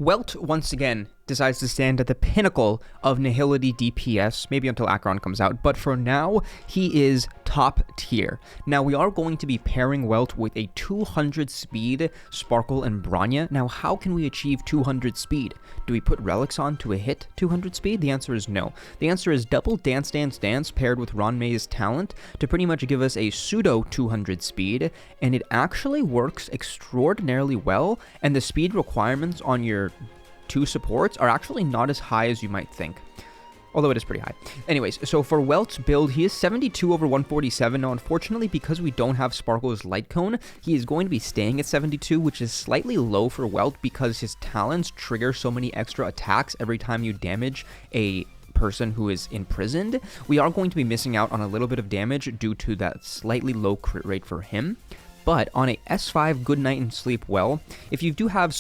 Welt, once again, decides to stand at the pinnacle of Nihility DPS, maybe until Acheron comes out, but for now, he is top tier. Now, we are going to be pairing Welt with a 200 speed Sparkle and Bronya. Now, how can we achieve 200 speed? Do we put relics on to a hit 200 speed? The answer is no. The answer is double Dance Dance Dance paired with Ronmei's talent to pretty much give us a pseudo 200 speed, and it actually works extraordinarily well, and the speed requirements on your two supports are actually not as high as you might think. Although it is pretty high. Anyways, so for Welt's build, he is 72 over 147. Now, unfortunately, because we don't have Sparkle's Light Cone, he is going to be staying at 72, which is slightly low for Welt because his talents trigger so many extra attacks every time you damage a person who is imprisoned. We are going to be missing out on a little bit of damage due to that slightly low crit rate for him. But on a S5 Good Night and Sleep Well, if you do have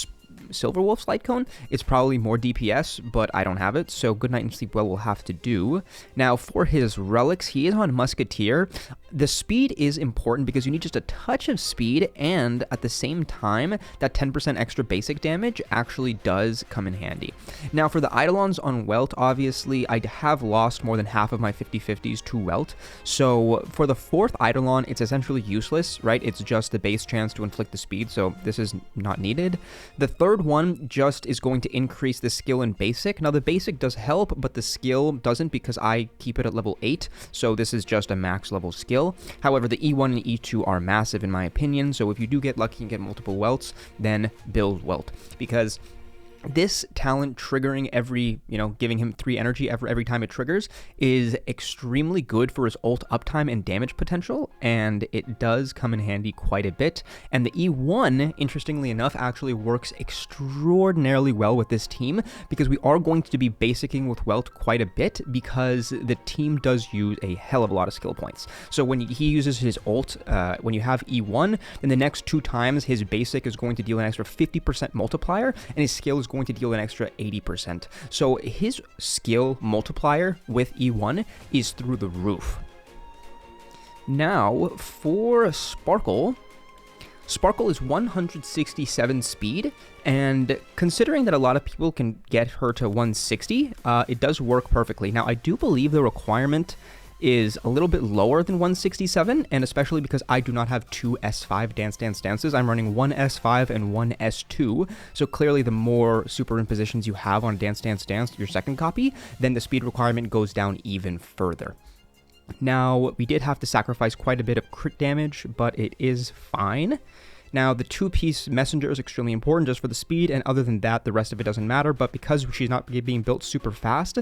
Silverwolf's Light Cone, it's probably more DPS, but I don't have it, so Good Night and Sleep Well will have to do. Now, for his relics, he is on Musketeer. The speed is important because you need just a touch of speed, and at the same time, that 10% extra basic damage actually does come in handy. Now, for the Eidolons on Welt, obviously, I have lost more than half of my 50/50s to Welt, so for the fourth Eidolon, it's essentially useless, right? It's just the base chance to inflict the speed, so this is not needed. The third one just is going to increase the skill in basic. Now, the basic does help, but the skill doesn't because I keep it at level 8, so this is just a max level skill. However, the E1 and E2 are massive in my opinion, so if you do get lucky and get multiple Welts, then build Welt, because this talent triggering giving him 3 energy every time it triggers is extremely good for his ult uptime and damage potential, and it does come in handy quite a bit. And the E1, interestingly enough, actually works extraordinarily well with this team because we are going to be basicing with Welt quite a bit because the team does use a hell of a lot of skill points. So when he uses his ult, when you have E1, then the next 2 times his basic is going to deal an extra 50% multiplier, and his skill is going to deal an extra 80%. So his skill multiplier with E1 is through the roof. Now, for Sparkle is 167 speed, and considering that a lot of people can get her to 160, it does work perfectly. Now, I do believe the requirement is a little bit lower than 167, and especially because I do not have 2 S5 Dance Dance Dances. I'm running 1 S5 and 1 S2, so clearly the more superimpositions you have on Dance Dance Dance, your second copy, then the speed requirement goes down even further. Now, we did have to sacrifice quite a bit of crit damage, but it is fine. Now, the 2-piece messenger is extremely important just for the speed, and other than that, the rest of it doesn't matter, but because she's not being built super fast,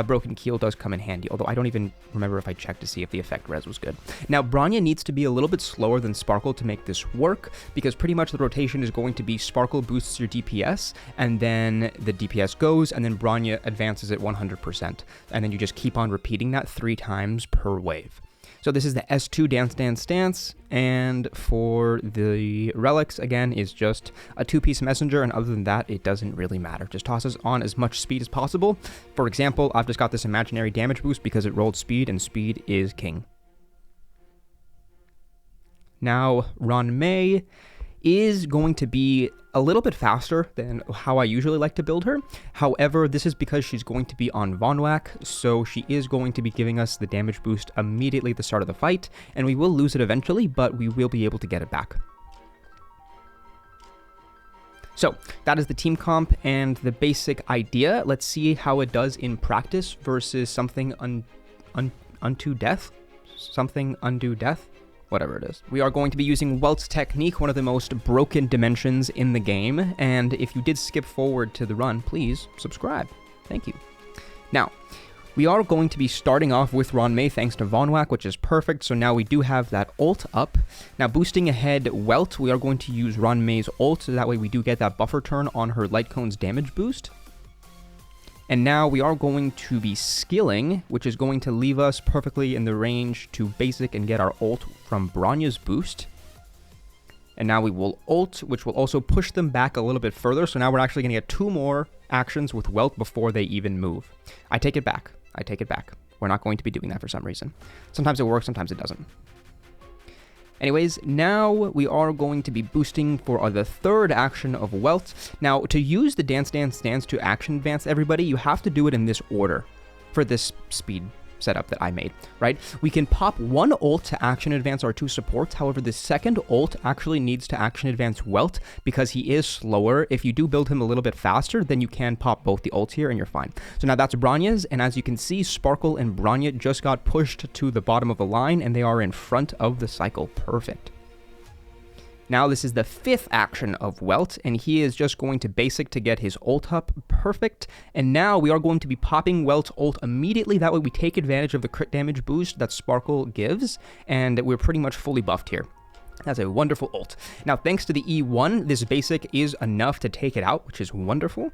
Broken Keel does come in handy, although I don't even remember if I checked to see if the effect res was good. Now, Bronya needs to be a little bit slower than Sparkle to make this work, because pretty much the rotation is going to be Sparkle boosts your DPS, and then the DPS goes, and then Bronya advances at 100%, and then you just keep on repeating that 3 times per wave. So this is the S2 Dance Dance Dance, and for the relics, again, is just a 2-piece messenger, and other than that, it doesn't really matter. Just tosses on as much speed as possible. For example, I've just got this imaginary damage boost because it rolled speed, and speed is king. Now, Ronmei is going to be a little bit faster than how I usually like to build her. However, this is because she's going to be on Vonwak, so she is going to be giving us the damage boost immediately at the start of the fight, and we will lose it eventually, but we will be able to get it back. So, that is the team comp and the basic idea. Let's see how it does in practice versus something unto death? Something undo death? Whatever it is. We are going to be using Welt's technique, one of the most broken dimensions in the game, and if you did skip forward to the run, please subscribe. Thank you. Now, we are going to be starting off with Ronmei thanks to Vonwak, which is perfect, so now we do have that ult up. Now, boosting ahead Welt, we are going to use Ronmei's ult, so that way we do get that buffer turn on her Light Cone's damage boost. And now we are going to be skilling, which is going to leave us perfectly in the range to basic and get our ult from Bronya's boost. And now we will ult, which will also push them back a little bit further. So now we're actually going to get 2 more actions with Welt before they even move. I take it back. We're not going to be doing that for some reason. Sometimes it works, sometimes it doesn't. Anyways, now we are going to be boosting for the third action of Welt. Now, to use the Dance Dance Dance to action advance, everybody, you have to do it in this order for this speed setup that I made, right? We can pop one ult to action advance our two supports. However, the second ult actually needs to action advance Welt because he is slower. If you do build him a little bit faster, then you can pop both the ults here and you're fine. So now that's Bronya's, and as you can see, Sparkle and Bronya just got pushed to the bottom of the line and they are in front of the cycle. Perfect. Now this is the fifth action of Welt, and he is just going to basic to get his ult up. Perfect. And now we are going to be popping Welt's ult immediately. That way we take advantage of the crit damage boost that Sparkle gives, and we're pretty much fully buffed here. That's a wonderful ult. Now, thanks to the E1, this basic is enough to take it out, which is wonderful.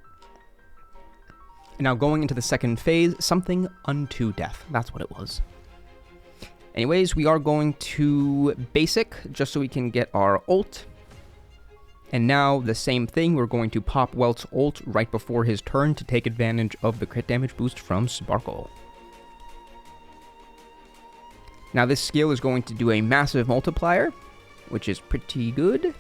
And now going into the second phase, something unto death. That's what it was. Anyways, we are going to basic just so we can get our ult. And now the same thing, we're going to pop Welt's ult right before his turn to take advantage of the crit damage boost from Sparkle. Now this skill is going to do a massive multiplier, which is pretty good.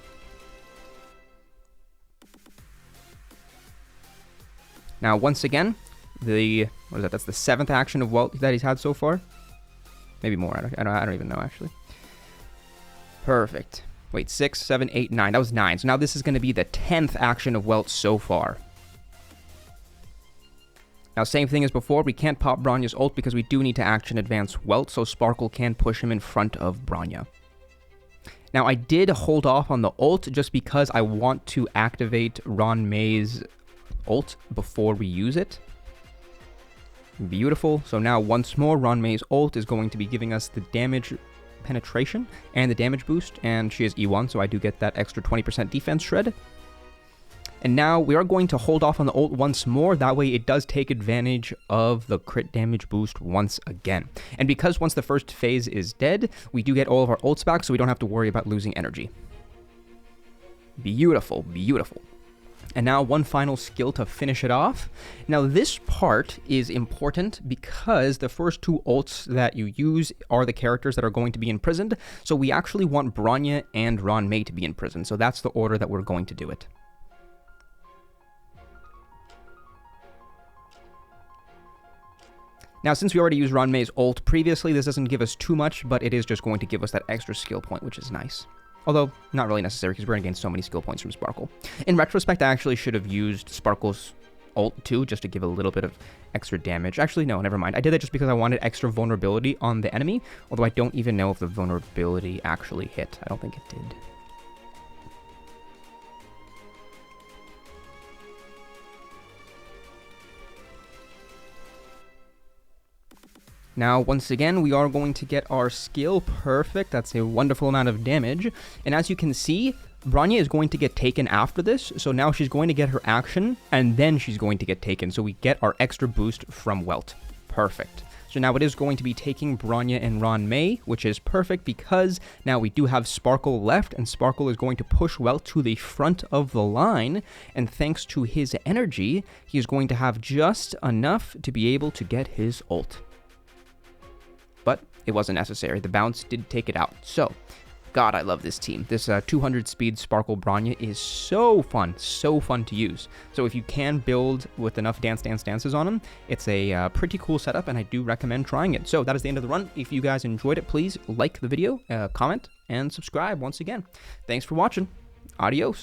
Now once again, what is that? That's the seventh action of Welt that he's had so far. Maybe more. I don't even know, actually. Perfect. Wait, 6, 7, 8, 9. That was 9. So now this is going to be the 10th action of Welt so far. Now, same thing as before. We can't pop Bronya's ult because we do need to action advance Welt, so Sparkle can push him in front of Bronya. Now, I did hold off on the ult just because I want to activate Ron May's ult before we use it. Beautiful. So now once more, Ron May's ult is going to be giving us the damage penetration and the damage boost, and she is E1, so I do get that extra 20% defense shred. And now we are going to hold off on the ult once more. That way it does take advantage of the crit damage boost once again. And because once the first phase is dead, we do get all of our ults back, so we don't have to worry about losing energy. Beautiful, beautiful. And now one final skill to finish it off. Now this part is important because the first two ults that you use are the characters that are going to be imprisoned. So we actually want Bronya and Ron May to be imprisoned. So that's the order that we're going to do it. Now, since we already used Ron May's ult previously, this doesn't give us too much, but it is just going to give us that extra skill point, which is nice. Although, not really necessary, because we're going to gain so many skill points from Sparkle. In retrospect, I actually should have used Sparkle's ult too, just to give a little bit of extra damage. Actually, no, never mind. I did that just because I wanted extra vulnerability on the enemy, although I don't even know if the vulnerability actually hit. I don't think it did. Now, once again, we are going to get our skill perfect. That's a wonderful amount of damage. And as you can see, Bronya is going to get taken after this. So now she's going to get her action, and then she's going to get taken. So we get our extra boost from Welt. Perfect. So now it is going to be taking Bronya and Ron May, which is perfect because now we do have Sparkle left, and Sparkle is going to push Welt to the front of the line. And thanks to his energy, he is going to have just enough to be able to get his ult. But it wasn't necessary. The bounce did take it out. So, God, I love this team. This 200 speed Sparkle Bronya is so fun to use. So if you can build with enough dances on them, it's a pretty cool setup, and I do recommend trying it. So that is the end of the run. If you guys enjoyed it, please like the video, comment, and subscribe once again. Thanks for watching. Adios.